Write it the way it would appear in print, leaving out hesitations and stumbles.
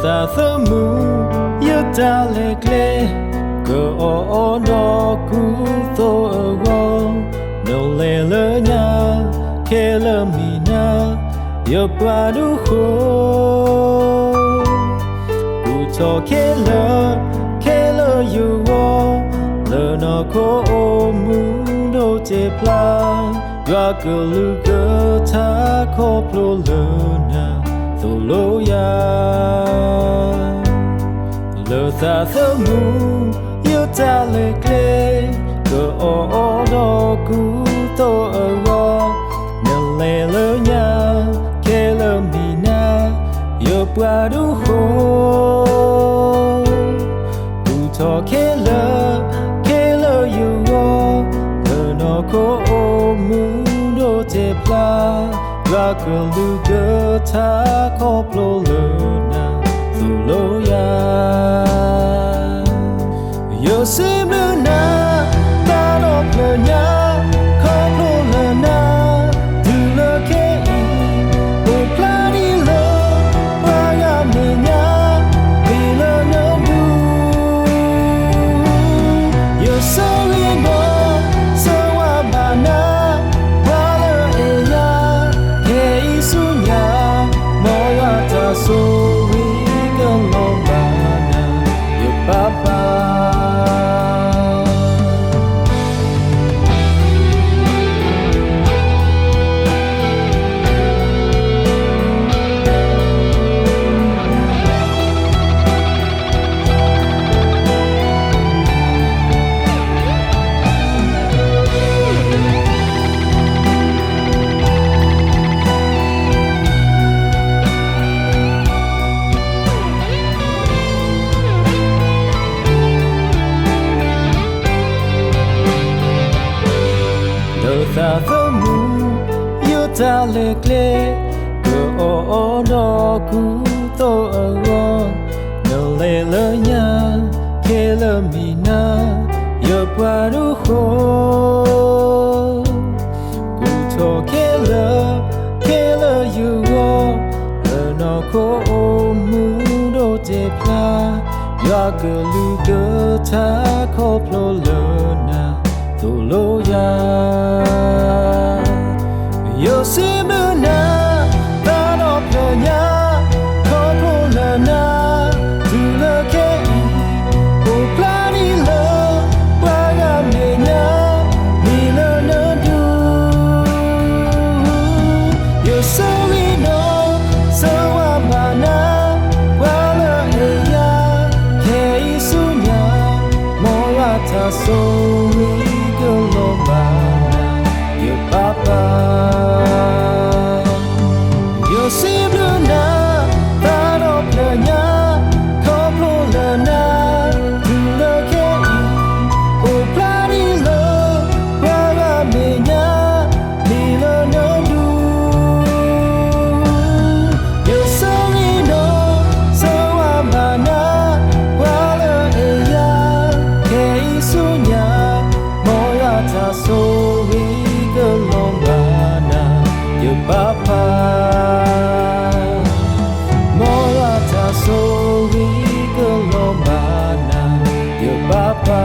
ta thơ mu yêu ta lệ lệ cơ o no cu to go no le le nya ke le mi na yo pa du ho cu cho ke le you go le no ko o mu no je pla ya ke lu ke ta ko plo le na Solo ya Lo ta thơ mu Yêu ta lệ lệ Cơ o no cu to go Nè lệ lơ nha Ke lơ mi na Yo pa du ho Cu to ke lơ you go Lơ no ko o mu no te pla Ra cơ lu cơ ta ko plo le na Solo ya Yo se me na ta no plo nya ko plo le na Du le ke I o pla di le wa ya me nya Bi le no du Yo so we no so wa ba na So we go long bana your papa ta thơ mu yêu ta lệ lệ cơ o no cu to go no le le nya ke le mi na yo pa du ho cu to ke le you go no ko o mu do te pla ya ke lu ke ta ko plo le na Solo ya Yo se me na ta no plo nya ko plo le na Du le ke I o pla ni le wa ga me nya ni le no du Yo so we no so wa ma na wa le e ya ke I su nya mo wa ta so we Papa, yo si bluna, taro planya, koplo lana, du le ke I, o plani le, wala menya, ni le no du. Yo so we no, so amana, wala eya, ke I sunya, moya ta so we. Papa Morata so we go lombana your papa